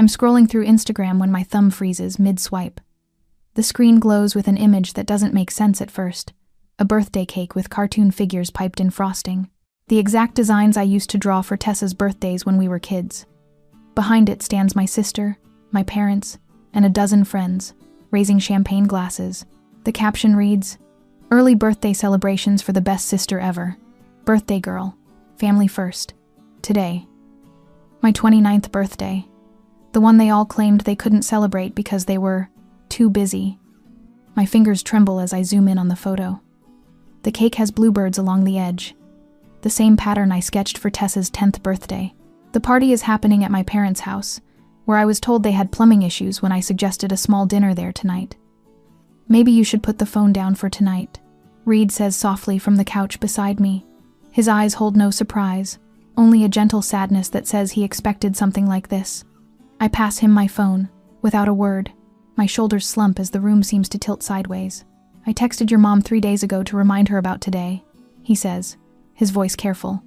I'm scrolling through Instagram when my thumb freezes mid-swipe. The screen glows with an image that doesn't make sense at first. A birthday cake with cartoon figures piped in frosting. The exact designs I used to draw for Tessa's birthdays when we were kids. Behind it stands my sister, my parents, and a dozen friends, raising champagne glasses. The caption reads, "Early birthday celebrations for the best sister ever. Birthday girl. Family first. Today." My 29th birthday. The one they all claimed they couldn't celebrate because they were too busy. My fingers tremble as I zoom in on the photo. The cake has bluebirds along the edge. The same pattern I sketched for Tessa's 10th birthday. The party is happening at my parents' house, where I was told they had plumbing issues when I suggested a small dinner there tonight. "Maybe you should put the phone down for tonight," Reed says softly from the couch beside me. His eyes hold no surprise, only a gentle sadness that says he expected something like this. I pass him my phone, without a word. My shoulders slump as the room seems to tilt sideways. "I texted your mom 3 days ago to remind her about today," he says, his voice careful.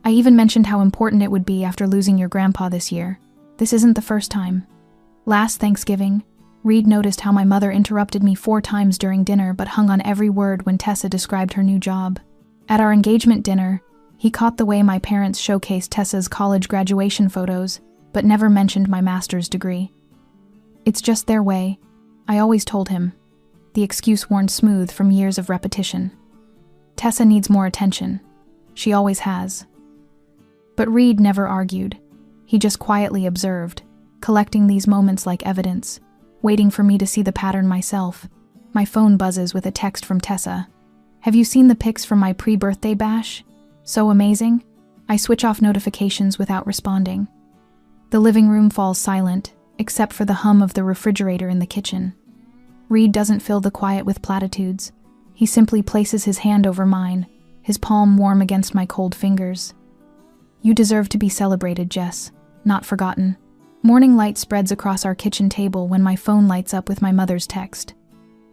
"I even mentioned how important it would be after losing your grandpa this year. This isn't the first time. Last Thanksgiving, Reed noticed how my mother interrupted me 4 times during dinner but hung on every word when Tessa described her new job. At our engagement dinner, he caught the way my parents showcased Tessa's college graduation photos, but never mentioned my master's degree. It's just their way, I always told him, the excuse worn smooth from years of repetition. Tessa needs more attention. She always has. But Reed never argued. He just quietly observed, collecting these moments like evidence, waiting for me to see the pattern myself. My phone buzzes with a text from Tessa. "Have you seen the pics from my pre-birthday bash? So amazing?" I switch off notifications without responding. The living room falls silent, except for the hum of the refrigerator in the kitchen. Reed doesn't fill the quiet with platitudes. He simply places his hand over mine, his palm warm against my cold fingers. "You deserve to be celebrated, Jess. Not forgotten." Morning light spreads across our kitchen table when my phone lights up with my mother's text.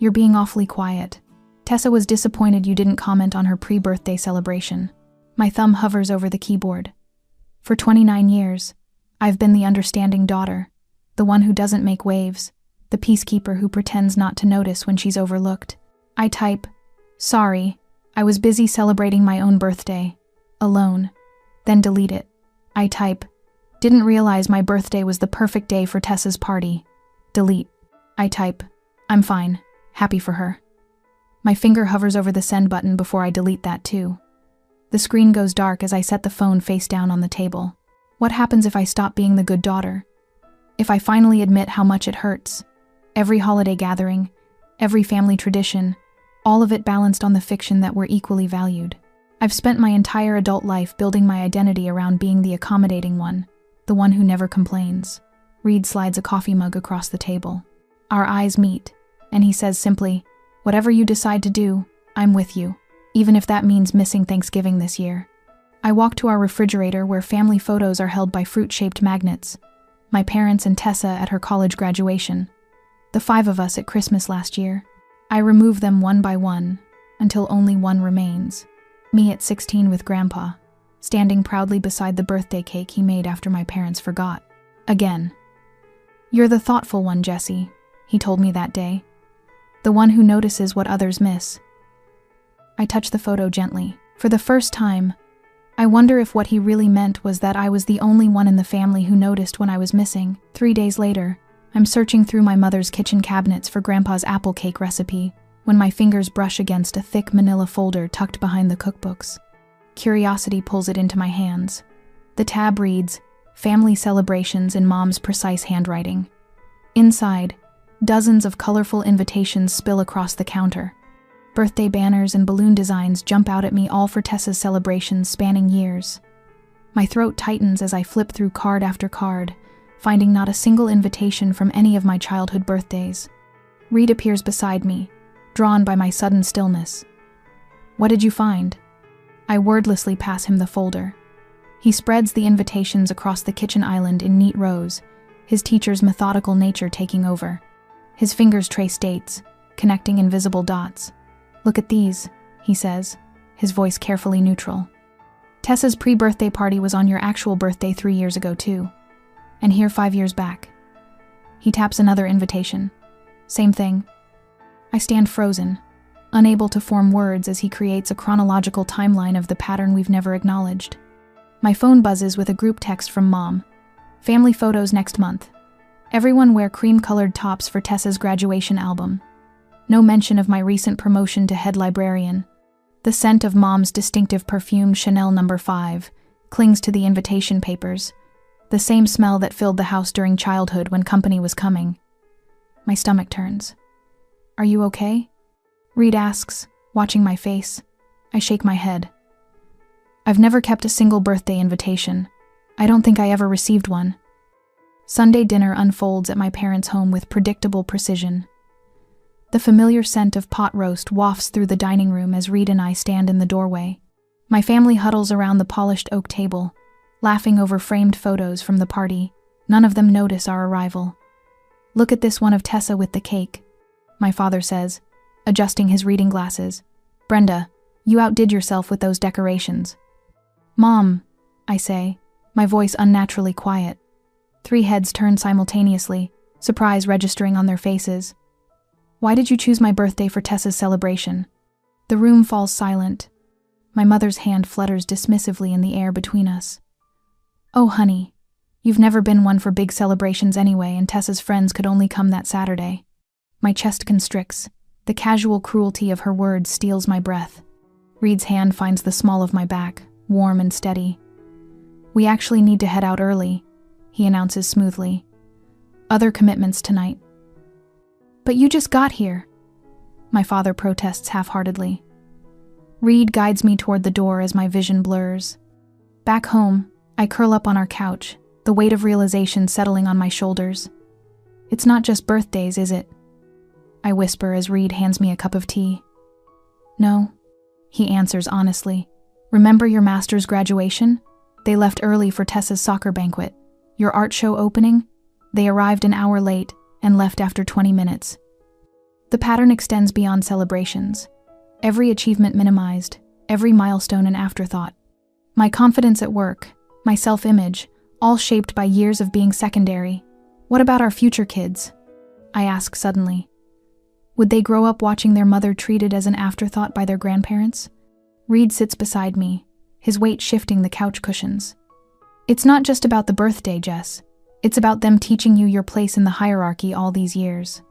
"You're being awfully quiet. Tessa was disappointed you didn't comment on her pre-birthday celebration." My thumb hovers over the keyboard. For 29 years, I've been the understanding daughter, the one who doesn't make waves, the peacekeeper who pretends not to notice when she's overlooked. I type, "Sorry, I was busy celebrating my own birthday, alone," then delete it. I type, "Didn't realize my birthday was the perfect day for Tessa's party," delete. I type, "I'm fine, happy for her." My finger hovers over the send button before I delete that too. The screen goes dark as I set the phone face down on the table. What happens if I stop being the good daughter? If I finally admit how much it hurts? Every holiday gathering, every family tradition, all of it balanced on the fiction that we're equally valued. I've spent my entire adult life building my identity around being the accommodating one, the one who never complains. Reed slides a coffee mug across the table. Our eyes meet, and he says simply, "Whatever you decide to do, I'm with you, even if that means missing Thanksgiving this year." I walk to our refrigerator where family photos are held by fruit-shaped magnets. My parents and Tessa at her college graduation. The 5 of us at Christmas last year. I remove them one by one, until only one remains. Me at 16 with Grandpa, standing proudly beside the birthday cake he made after my parents forgot. Again. "You're the thoughtful one, Jessie," he told me that day. "The one who notices what others miss." I touch the photo gently. For the first time, I wonder if what he really meant was that I was the only one in the family who noticed when I was missing. 3 days later, I'm searching through my mother's kitchen cabinets for Grandpa's apple cake recipe when my fingers brush against a thick manila folder tucked behind the cookbooks. Curiosity pulls it into my hands. The tab reads, "Family Celebrations" in Mom's precise handwriting. Inside, dozens of colorful invitations spill across the counter. Birthday banners and balloon designs jump out at me, all for Tessa's celebrations spanning years. My throat tightens as I flip through card after card, finding not a single invitation from any of my childhood birthdays. Reed appears beside me, drawn by my sudden stillness. "What did you find?" I wordlessly pass him the folder. He spreads the invitations across the kitchen island in neat rows, his teacher's methodical nature taking over. His fingers trace dates, connecting invisible dots. "Look at these," he says, his voice carefully neutral. "Tessa's pre-birthday party was on your actual birthday 3 years ago too. And here 5 years back. He taps another invitation. Same thing. I stand frozen, unable to form words as he creates a chronological timeline of the pattern we've never acknowledged. My phone buzzes with a group text from Mom. Family photos next month. Everyone wear cream-colored tops for Tessa's graduation album. No mention of my recent promotion to head librarian. The scent of Mom's distinctive perfume Chanel No. 5 clings to the invitation papers, the same smell that filled the house during childhood when company was coming. My stomach turns. Are you okay? Reed asks, watching my face. I shake my head. I've never kept a single birthday invitation. I don't think I ever received one. Sunday dinner unfolds at my parents' home with predictable precision. The familiar scent of pot roast wafts through the dining room as Reed and I stand in the doorway. My family huddles around the polished oak table, laughing over framed photos from the party. None of them notice our arrival. Look at this one of Tessa with the cake, my father says, adjusting his reading glasses. Brenda, you outdid yourself with those decorations. Mom, I say, my voice unnaturally quiet. 3 heads turn simultaneously, surprise registering on their faces. Why did you choose my birthday for Tessa's celebration? The room falls silent. My mother's hand flutters dismissively in the air between us. Oh, honey, you've never been one for big celebrations anyway, and Tessa's friends could only come that Saturday. My chest constricts. The casual cruelty of her words steals my breath. Reed's hand finds the small of my back, warm and steady. We actually need to head out early, he announces smoothly. Other commitments tonight. But you just got here, my father protests half-heartedly. Reed guides me toward the door as my vision blurs. Back home, I curl up on our couch, the weight of realization settling on my shoulders. It's not just birthdays, is it? I whisper as Reed hands me a cup of tea. No, he answers honestly. Remember your master's graduation? They left early for Tessa's soccer banquet. Your art show opening? They arrived an hour late and left after 20 minutes. The pattern extends beyond celebrations. Every achievement minimized, every milestone an afterthought. My confidence at work, my self-image, all shaped by years of being secondary. What about our future kids? I ask suddenly. Would they grow up watching their mother treated as an afterthought by their grandparents? Reed sits beside me, his weight shifting the couch cushions. It's not just about the birthday, Jess. It's about them teaching you your place in the hierarchy all these years.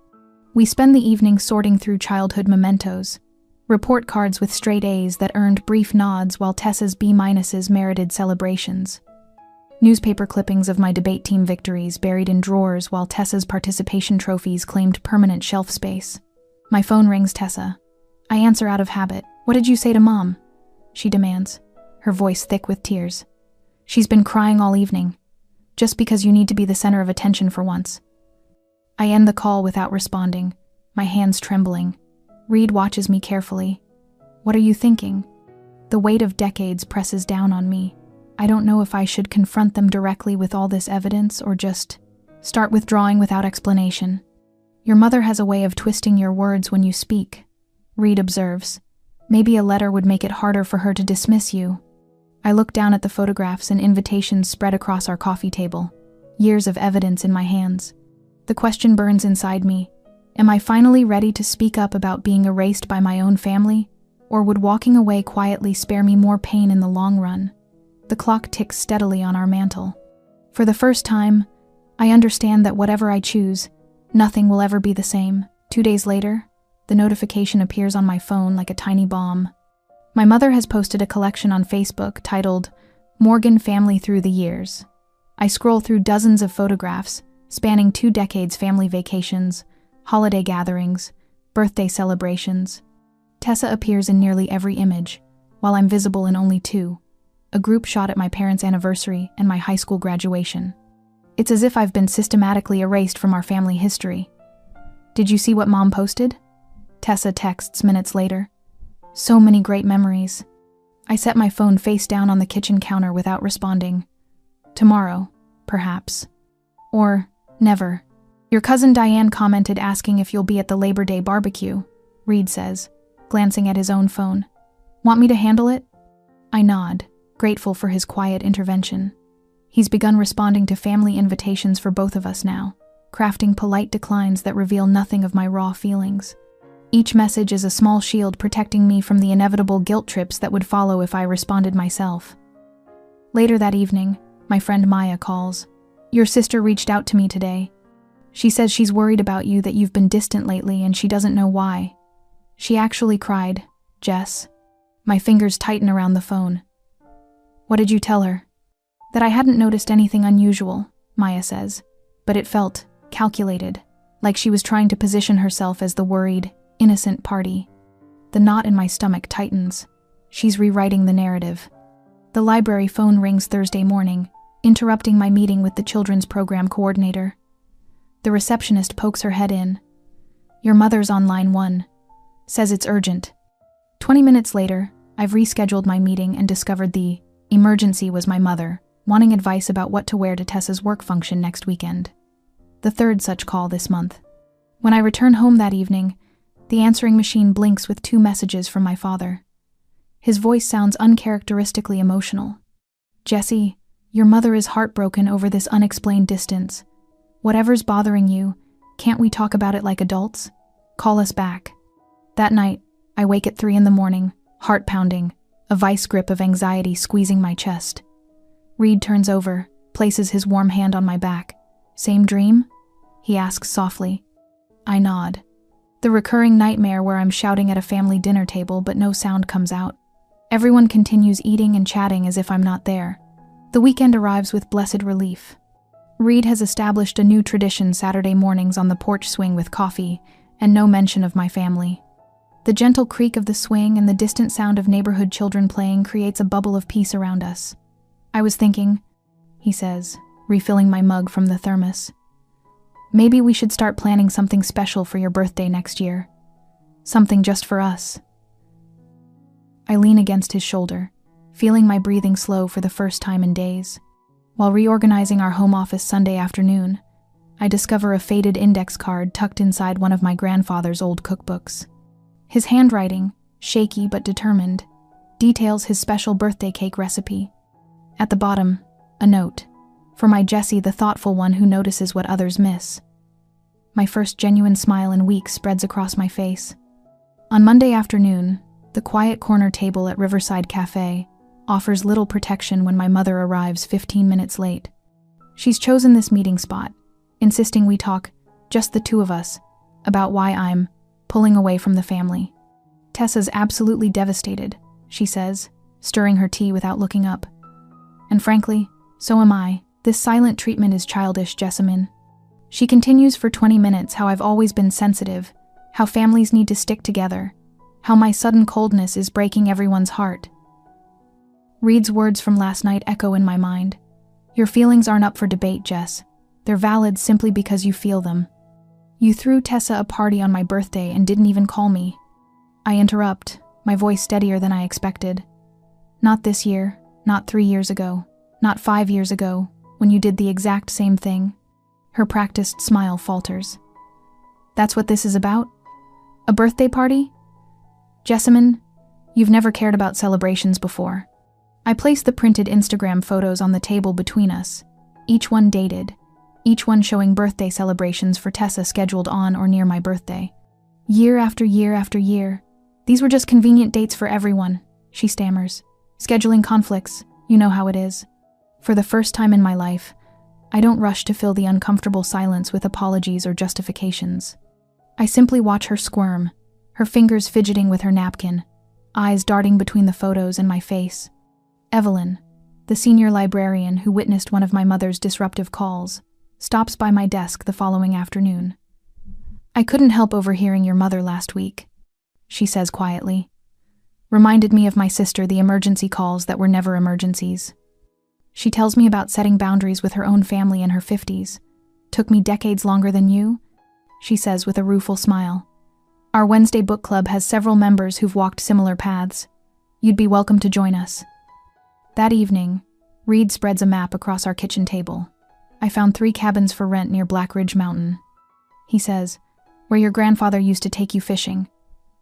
We spend the evening sorting through childhood mementos, report cards with straight A's that earned brief nods while Tessa's B-minuses merited celebrations. Newspaper clippings of my debate team victories buried in drawers while Tessa's participation trophies claimed permanent shelf space. My phone rings Tessa. I answer out of habit. What did you say to Mom? She demands, her voice thick with tears. She's been crying all evening. Just because you need to be the center of attention for once. I end the call without responding, my hands trembling. Reed watches me carefully. What are you thinking? The weight of decades presses down on me. I don't know if I should confront them directly with all this evidence or just start withdrawing without explanation. Your mother has a way of twisting your words when you speak, Reed observes. Maybe a letter would make it harder for her to dismiss you. I look down at the photographs and invitations spread across our coffee table, years of evidence in my hands. The question burns inside me. Am I finally ready to speak up about being erased by my own family, or would walking away quietly spare me more pain in the long run? The clock ticks steadily on our mantel. For the first time, I understand that whatever I choose, nothing will ever be the same. 2 days later, the notification appears on my phone like a tiny bomb. My mother has posted a collection on Facebook titled, Morgan Family Through the Years. I scroll through dozens of photographs, spanning 2 decades family vacations, holiday gatherings, birthday celebrations. Tessa appears in nearly every image, while I'm visible in only 2, a group shot at my parents' anniversary and my high school graduation. It's as if I've been systematically erased from our family history. Did you see what Mom posted? Tessa texts minutes later. So many great memories. I set my phone face down on the kitchen counter without responding. Tomorrow, perhaps. Or never. Your cousin Diane commented asking if you'll be at the Labor Day barbecue, Reed says, glancing at his own phone. Want me to handle it? I nod, grateful for his quiet intervention. He's begun responding to family invitations for both of us now, crafting polite declines that reveal nothing of my raw feelings. Each message is a small shield protecting me from the inevitable guilt trips that would follow if I responded myself. Later that evening, my friend Maya calls. "Your sister reached out to me today. She says she's worried about you, that you've been distant lately, and she doesn't know why. She actually cried, Jess." My fingers tighten around the phone. "What did you tell her?" "That I hadn't noticed anything unusual," Maya says, but it felt calculated, like she was trying to position herself as the worried, innocent party. The knot in my stomach tightens. She's rewriting the narrative. The library phone rings Thursday morning, interrupting my meeting with the children's program coordinator. The receptionist pokes her head in. "Your mother's on line 1. Says it's urgent." 20 minutes later, I've rescheduled my meeting and discovered the emergency was my mother, wanting advice about what to wear to Tessa's work function next weekend. The third such call this month. When I return home that evening, the answering machine blinks with 2 messages from my father. His voice sounds uncharacteristically emotional. "Jessie, your mother is heartbroken over this unexplained distance. Whatever's bothering you, can't we talk about it like adults? Call us back." That night, I wake at 3 a.m, heart pounding, a vice grip of anxiety squeezing my chest. Reed turns over, places his warm hand on my back. "Same dream?" he asks softly. I nod. The recurring nightmare where I'm shouting at a family dinner table but no sound comes out. Everyone continues eating and chatting as if I'm not there. The weekend arrives with blessed relief. Reed has established a new tradition Saturday mornings on the porch swing with coffee, and no mention of my family. The gentle creak of the swing and the distant sound of neighborhood children playing creates a bubble of peace around us. "I was thinking," he says, refilling my mug from the thermos. "Maybe we should start planning something special for your birthday next year. Something just for us." I lean against his shoulder, feeling my breathing slow for the first time in days. While reorganizing our home office Sunday afternoon, I discover a faded index card tucked inside one of my grandfather's old cookbooks. His handwriting, shaky but determined, details his special birthday cake recipe. At the bottom, a note. "For my Jessie, the thoughtful one who notices what others miss." My first genuine smile in weeks spreads across my face. On Monday afternoon, the quiet corner table at Riverside Cafe offers little protection when my mother arrives 15 minutes late. She's chosen this meeting spot, insisting we talk, just the 2 of us, about why I'm pulling away from the family. "Tessa's absolutely devastated," she says, stirring her tea without looking up. "And frankly, so am I. This silent treatment is childish, Jessamine." She continues for 20 minutes how I've always been sensitive, how families need to stick together, how my sudden coldness is breaking everyone's heart. Reed's words from last night echo in my mind. "Your feelings aren't up for debate, Jess. They're valid simply because you feel them. You threw Tessa a party on my birthday and didn't even call me." I interrupt, my voice steadier than I expected. "Not this year, not 3 years ago, not 5 years ago, when you did the exact same thing." Her practiced smile falters. "That's what this is about? A birthday party? Jessamine, you've never cared about celebrations before." I place the printed Instagram photos on the table between us, each one dated, each one showing birthday celebrations for Tessa scheduled on or near my birthday. "Year after year after year. These were just convenient dates for everyone," she stammers. "Scheduling conflicts, you know how it is." For the first time in my life, I don't rush to fill the uncomfortable silence with apologies or justifications. I simply watch her squirm, her fingers fidgeting with her napkin, eyes darting between the photos and my face. Evelyn, the senior librarian who witnessed one of my mother's disruptive calls, stops by my desk the following afternoon. "I couldn't help overhearing your mother last week," she says quietly. "Reminded me of my sister, the emergency calls that were never emergencies. She tells me about setting boundaries with her own family in her 50s. Took me decades longer than you," she says with a rueful smile. "Our Wednesday book club has several members who've walked similar paths. You'd be welcome to join us." That evening, Reed spreads a map across our kitchen table. "I found 3 cabins for rent near Black Ridge Mountain," he says, "where your grandfather used to take you fishing.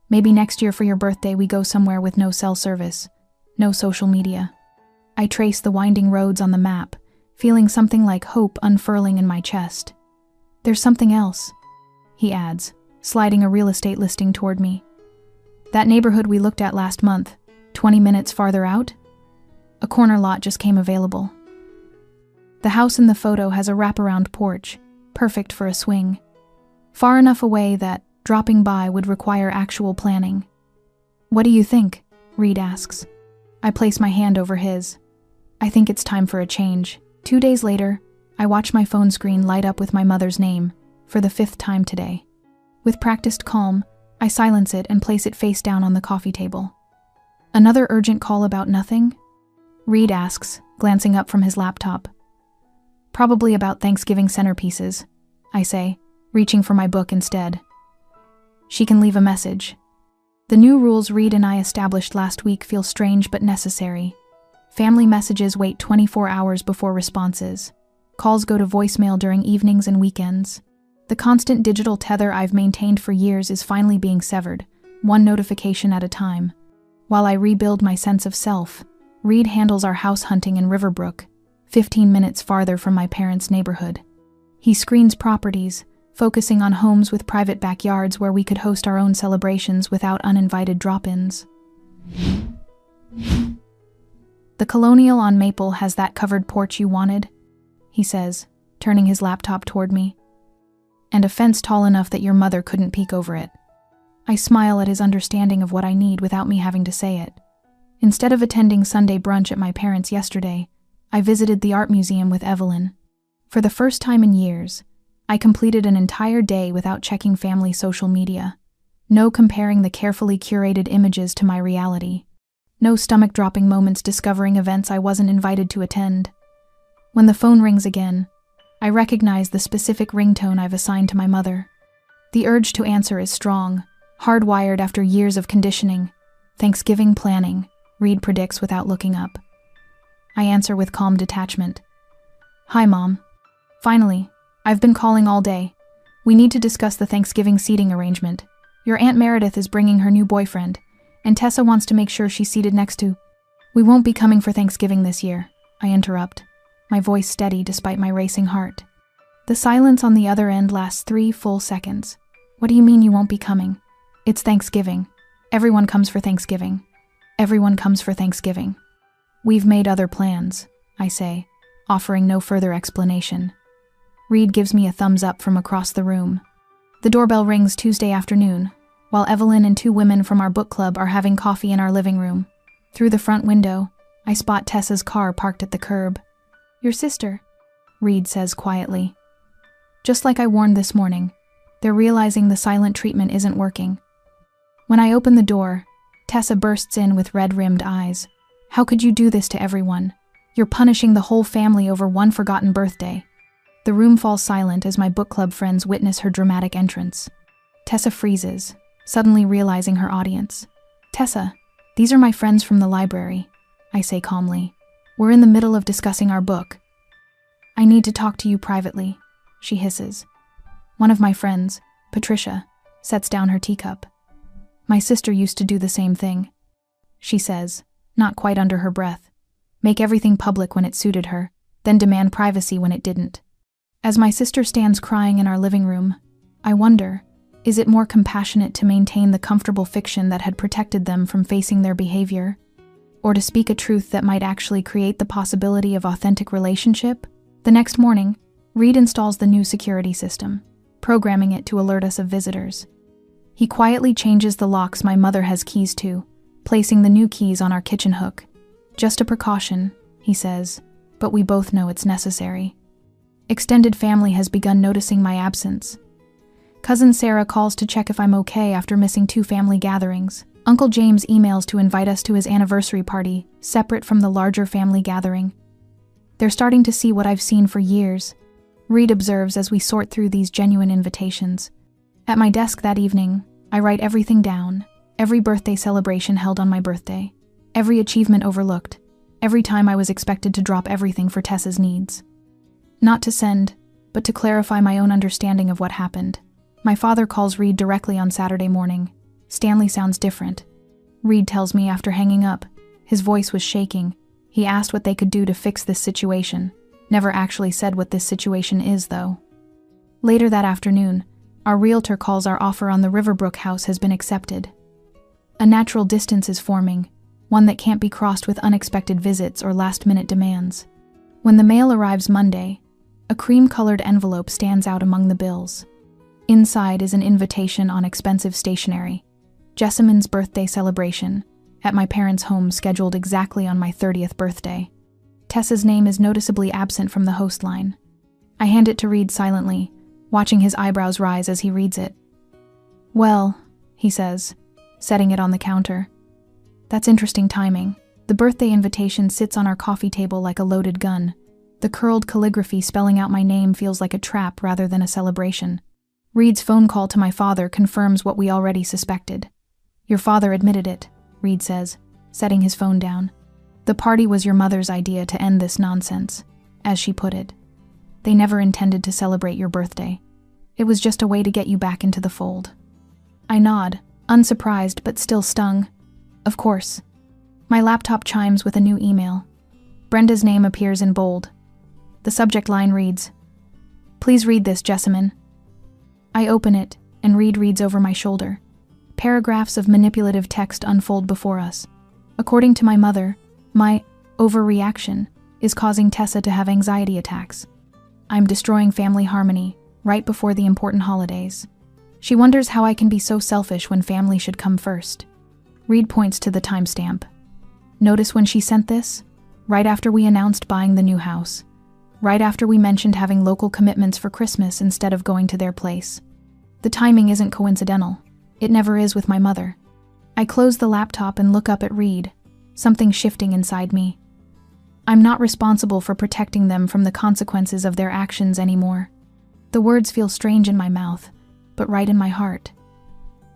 Maybe next year for your birthday we go somewhere with no cell service, no social media." I trace the winding roads on the map, feeling something like hope unfurling in my chest. "There's something else," he adds, sliding a real estate listing toward me. "That neighborhood we looked at last month, 20 minutes farther out? A corner lot just came available. The house in the photo has a wraparound porch, perfect for a swing. Far enough away that dropping by would require actual planning." "What do you think?" Reed asks. I place my hand over his. I think it's time for a change. 2 days later, I watch my phone screen light up with my mother's name, for the 5th time today. With practiced calm, I silence it and place it face down on the coffee table. "Another urgent call about nothing?" Reed asks, glancing up from his laptop. "Probably about Thanksgiving centerpieces," I say, reaching for my book instead. She can leave a message. The new rules Reed and I established last week feel strange but necessary. Family messages wait 24 hours before responses. Calls go to voicemail during evenings and weekends. The constant digital tether I've maintained for years is finally being severed, one notification at a time. While I rebuild my sense of self, Reed handles our house hunting in Riverbrook, 15 minutes farther from my parents' neighborhood. He screens properties, focusing on homes with private backyards where we could host our own celebrations without uninvited drop-ins. "The Colonial on Maple has that covered porch you wanted," he says, turning his laptop toward me. "And a fence tall enough that your mother couldn't peek over it." I smile at his understanding of what I need without me having to say it. Instead of attending Sunday brunch at my parents' yesterday, I visited the art museum with Evelyn. For the first time in years, I completed an entire day without checking family social media. No comparing the carefully curated images to my reality. No stomach-dropping moments discovering events I wasn't invited to attend. When the phone rings again, I recognize the specific ringtone I've assigned to my mother. The urge to answer is strong, hardwired after years of conditioning. "Thanksgiving planning," Reed predicts without looking up. I answer with calm detachment. "Hi, Mom. Finally, I've been calling all day. We need to discuss the Thanksgiving seating arrangement. Your Aunt Meredith is bringing her new boyfriend, and Tessa wants to make sure she's seated next to—" "We won't be coming for Thanksgiving this year," I interrupt, my voice steady despite my racing heart. The silence on the other end lasts 3 full seconds. "What do you mean you won't be coming? It's Thanksgiving. Everyone comes for Thanksgiving. Everyone comes for Thanksgiving." "We've made other plans," I say, offering no further explanation. Reed gives me a thumbs up from across the room. The doorbell rings Tuesday afternoon, while Evelyn and 2 women from our book club are having coffee in our living room. Through the front window, I spot Tessa's car parked at the curb. "Your sister," Reed says quietly. Just like I warned this morning, they're realizing the silent treatment isn't working. When I open the door, Tessa bursts in with red-rimmed eyes. "How could you do this to everyone? You're punishing the whole family over one forgotten birthday." The room falls silent as my book club friends witness her dramatic entrance. Tessa freezes, suddenly realizing her audience. "Tessa, these are my friends from the library," I say calmly. "We're in the middle of discussing our book." "I need to talk to you privately," she hisses. One of my friends, Patricia, sets down her teacup. "My sister used to do the same thing," she says, not quite under her breath. "Make everything public when it suited her, then demand privacy when it didn't." As my sister stands crying in our living room, I wonder, is it more compassionate to maintain the comfortable fiction that had protected them from facing their behavior? Or to speak a truth that might actually create the possibility of authentic relationship? The next morning, Reed installs the new security system, programming it to alert us of visitors. He quietly changes the locks my mother has keys to, placing the new keys on our kitchen hook. "Just a precaution," he says, but we both know it's necessary. Extended family has begun noticing my absence. Cousin Sarah calls to check if I'm okay after missing 2 family gatherings. Uncle James emails to invite us to his anniversary party, separate from the larger family gathering. They're starting to see what I've seen for years, Reed observes as we sort through these genuine invitations. At my desk that evening, I write everything down, every birthday celebration held on my birthday, every achievement overlooked, every time I was expected to drop everything for Tessa's needs. Not to send, but to clarify my own understanding of what happened. My father calls Reed directly on Saturday morning. Stanley sounds different. Reed tells me after hanging up. His voice was shaking. He asked what they could do to fix this situation. Never actually said what this situation is, though. Later that afternoon, our realtor calls our offer on the Riverbrook house has been accepted. A natural distance is forming, one that can't be crossed with unexpected visits or last-minute demands. When the mail arrives Monday, a cream-colored envelope stands out among the bills. Inside is an invitation on expensive stationery. Jessamine's birthday celebration, at my parents' home scheduled exactly on my 30th birthday. Tessa's name is noticeably absent from the host line. I hand it to Reed silently, watching his eyebrows rise as he reads it. "Well," he says, setting it on the counter. "That's interesting timing. The birthday invitation sits on our coffee table like a loaded gun. The curled calligraphy spelling out my name feels like a trap rather than a celebration." Reed's phone call to my father confirms what we already suspected. "Your father admitted it," Reed says, setting his phone down. "The party was your mother's idea to end this nonsense," as she put it. "They never intended to celebrate your birthday. It was just a way to get you back into the fold." I nod, unsurprised but still stung. Of course. My laptop chimes with a new email. Brenda's name appears in bold. The subject line reads, "Please read this, Jessamine." I open it, and Reed reads over my shoulder. Paragraphs of manipulative text unfold before us. According to my mother, my overreaction is causing Tessa to have anxiety attacks. I'm destroying family harmony right before the important holidays. She wonders how I can be so selfish when family should come first. Reed points to the timestamp. Notice when she sent this? Right after we announced buying the new house. Right after we mentioned having local commitments for Christmas instead of going to their place. The timing isn't coincidental. It never is with my mother. I close the laptop and look up at Reed, something shifting inside me. I'm not responsible for protecting them from the consequences of their actions anymore. The words feel strange in my mouth, but right in my heart.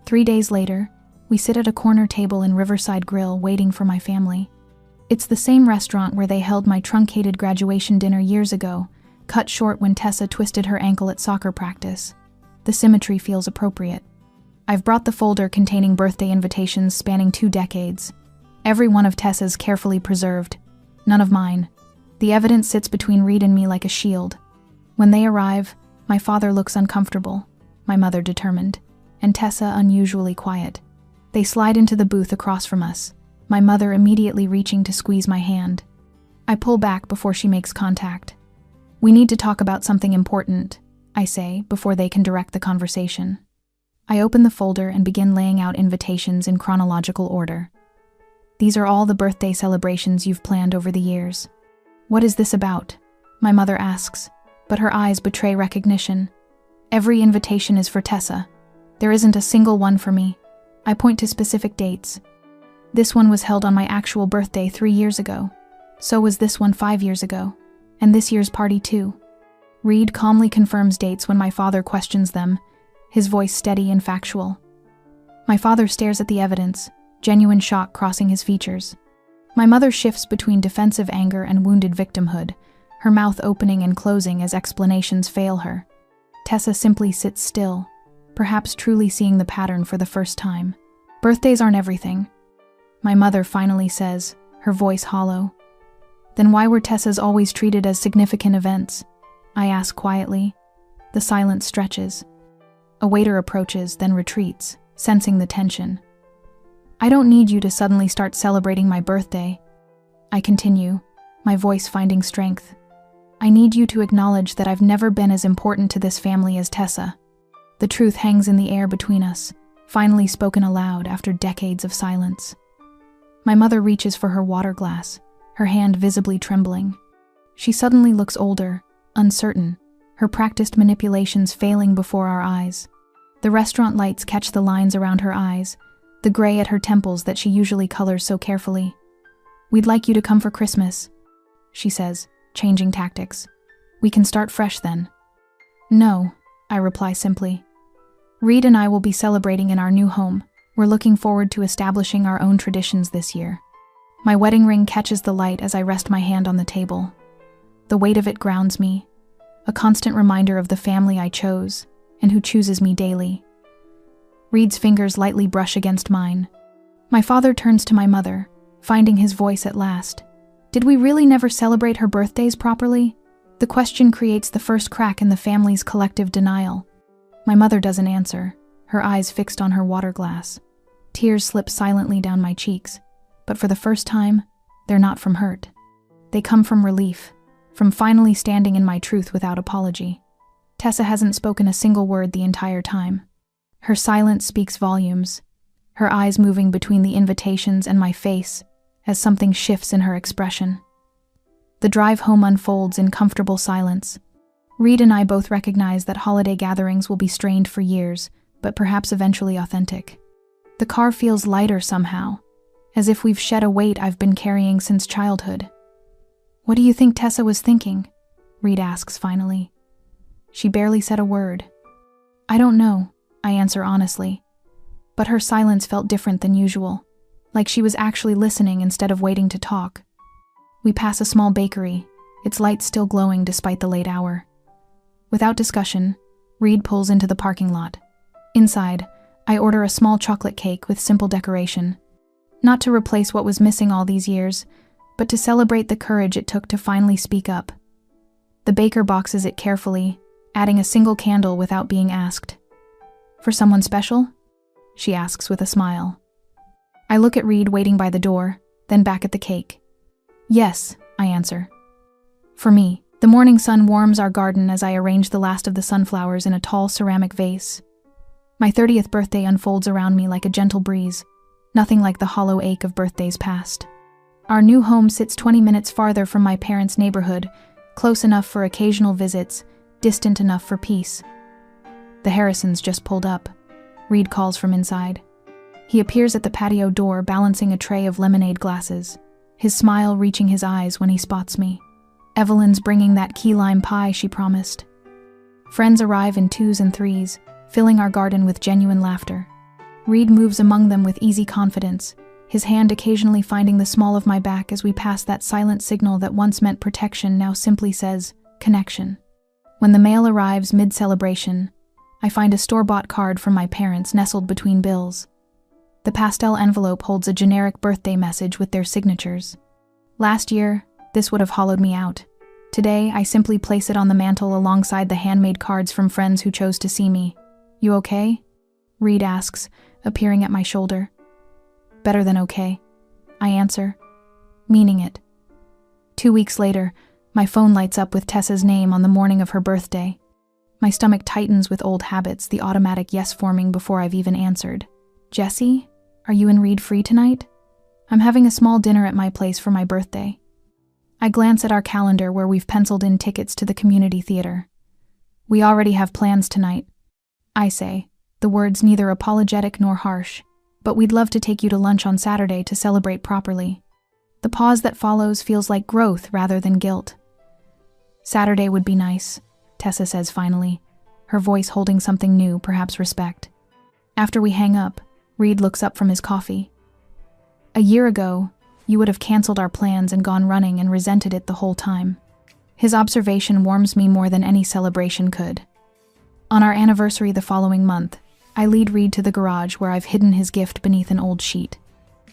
3 days later, we sit at a corner table in Riverside Grill waiting for my family. It's the same restaurant where they held my truncated graduation dinner years ago, cut short when Tessa twisted her ankle at soccer practice. The symmetry feels appropriate. I've brought the folder containing birthday invitations spanning 2 decades. Every one of Tessa's carefully preserved. None of mine. The evidence sits between Reed and me like a shield. When they arrive, my father looks uncomfortable, my mother determined, and Tessa unusually quiet. They slide into the booth across from us, my mother immediately reaching to squeeze my hand. I pull back before she makes contact. "We need to talk about something important," I say, before they can direct the conversation. I open the folder and begin laying out invitations in chronological order. "These are all the birthday celebrations you've planned over the years." "What is this about?" my mother asks, but her eyes betray recognition. "Every invitation is for Tessa. There isn't a single one for me." I point to specific dates. "This one was held on my actual birthday 3 years ago. So was this one 5 years ago. And this year's party too." Reed calmly confirms dates when my father questions them, his voice steady and factual. My father stares at the evidence, genuine shock crossing his features. My mother shifts between defensive anger and wounded victimhood, her mouth opening and closing as explanations fail her. Tessa simply sits still, perhaps truly seeing the pattern for the first time. "Birthdays aren't everything," my mother finally says, her voice hollow. "Then why were Tessa's always treated as significant events?" I ask quietly. The silence stretches. A waiter approaches, then retreats, sensing the tension. "I don't need you to suddenly start celebrating my birthday," I continue, my voice finding strength. "I need you to acknowledge that I've never been as important to this family as Tessa." The truth hangs in the air between us, finally spoken aloud after decades of silence. My mother reaches for her water glass, her hand visibly trembling. She suddenly looks older, uncertain, her practiced manipulations failing before our eyes. The restaurant lights catch the lines around her eyes, the gray at her temples that she usually colors so carefully. "We'd like you to come for Christmas," she says, changing tactics. "We can start fresh then." "No," I reply simply. "Reed and I will be celebrating in our new home. We're looking forward to establishing our own traditions this year." My wedding ring catches the light as I rest my hand on the table. The weight of it grounds me, a constant reminder of the family I chose and who chooses me daily. Reed's fingers lightly brush against mine. My father turns to my mother, finding his voice at last. "Did we really never celebrate her birthdays properly?" The question creates the first crack in the family's collective denial. My mother doesn't answer, her eyes fixed on her water glass. Tears slip silently down my cheeks, but for the first time, they're not from hurt. They come from relief, from finally standing in my truth without apology. Tessa hasn't spoken a single word the entire time. Her silence speaks volumes, her eyes moving between the invitations and my face as something shifts in her expression. The drive home unfolds in comfortable silence. Reed and I both recognize that holiday gatherings will be strained for years, but perhaps eventually authentic. The car feels lighter somehow, as if we've shed a weight I've been carrying since childhood. "What do you think Tessa was thinking?" Reed asks finally. She barely said a word. "I don't know," I answer honestly. But her silence felt different than usual, like she was actually listening instead of waiting to talk. We pass a small bakery, its lights still glowing despite the late hour. Without discussion, Reed pulls into the parking lot. Inside, I order a small chocolate cake with simple decoration. Not to replace what was missing all these years, but to celebrate the courage it took to finally speak up. The baker boxes it carefully, adding a single candle without being asked. "For someone special?" she asks with a smile. I look at Reed waiting by the door, then back at the cake. "Yes," I answer. "For me." The morning sun warms our garden as I arrange the last of the sunflowers in a tall ceramic vase. My 30th birthday unfolds around me like a gentle breeze, nothing like the hollow ache of birthdays past. Our new home sits 20 minutes farther from my parents' neighborhood, close enough for occasional visits, distant enough for peace. The Harrisons just pulled up. Reed calls from inside. He appears at the patio door balancing a tray of lemonade glasses, his smile reaching his eyes when he spots me. Evelyn's bringing that key lime pie she promised. Friends arrive in 2s and 3s, filling our garden with genuine laughter. Reed moves among them with easy confidence, his hand occasionally finding the small of my back as we pass that silent signal that once meant protection now simply says, connection. When the mail arrives mid-celebration, I find a store-bought card from my parents nestled between bills. The pastel envelope holds a generic birthday message with their signatures. Last year, this would have hollowed me out. Today, I simply place it on the mantel alongside the handmade cards from friends who chose to see me. "You okay?" Reed asks, appearing at my shoulder. "Better than okay," I answer, meaning it. 2 weeks later, my phone lights up with Tessa's name on the morning of her birthday. My stomach tightens with old habits, the automatic yes forming before I've even answered. "Jessie, are you and Reed free tonight? I'm having a small dinner at my place for my birthday." I glance at our calendar where we've penciled in tickets to the community theater. "We already have plans tonight," I say, the words neither apologetic nor harsh, "but we'd love to take you to lunch on Saturday to celebrate properly." The pause that follows feels like growth rather than guilt. "Saturday would be nice," Tessa says finally, her voice holding something new, perhaps respect. After we hang up, Reed looks up from his coffee. "A year ago, you would have canceled our plans and gone running and resented it the whole time." His observation warms me more than any celebration could. On our anniversary the following month, I lead Reed to the garage where I've hidden his gift beneath an old sheet.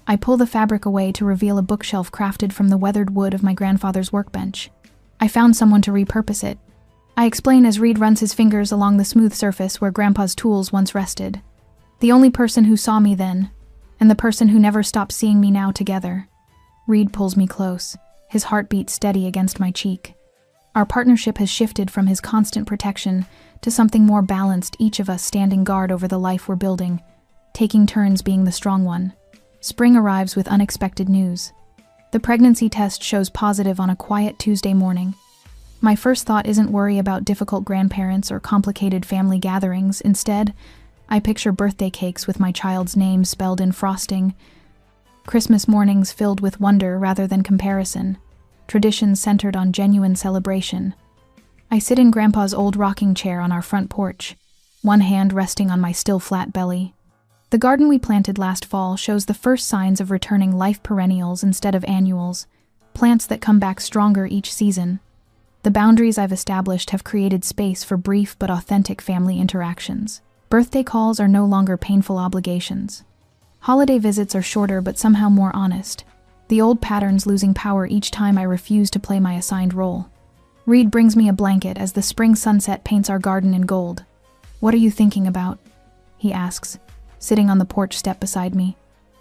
I pull the fabric away to reveal a bookshelf crafted from the weathered wood of my grandfather's workbench. I found someone to repurpose it. I explain as Reed runs his fingers along the smooth surface where Grandpa's tools once rested. The only person who saw me then, and the person who never stopped seeing me now together. Reed pulls me close, his heartbeat steady against my cheek. Our partnership has shifted from his constant protection to something more balanced, each of us standing guard over the life we're building, taking turns being the strong one. Spring arrives with unexpected news. The pregnancy test shows positive on a quiet Tuesday morning. My first thought isn't worry about difficult grandparents or complicated family gatherings. Instead, I picture birthday cakes with my child's name spelled in frosting, Christmas mornings filled with wonder rather than comparison, traditions centered on genuine celebration. I sit in Grandpa's old rocking chair on our front porch, one hand resting on my still flat belly. The garden we planted last fall shows the first signs of returning life perennials instead of annuals, plants that come back stronger each season. The boundaries I've established have created space for brief but authentic family interactions. Birthday calls are no longer painful obligations. Holiday visits are shorter but somehow more honest, the old patterns losing power each time I refuse to play my assigned role. Reed brings me a blanket as the spring sunset paints our garden in gold. "What are you thinking about?" he asks, sitting on the porch step beside me.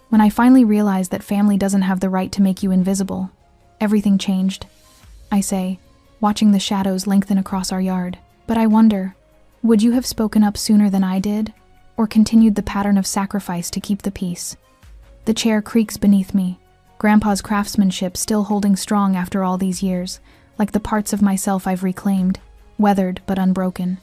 When I finally realized that family doesn't have the right to make you invisible, everything changed, I say, watching the shadows lengthen across our yard. But I wonder, would you have spoken up sooner than I did, or continued the pattern of sacrifice to keep the peace? The chair creaks beneath me, Grandpa's craftsmanship still holding strong after all these years, like the parts of myself I've reclaimed, weathered but unbroken.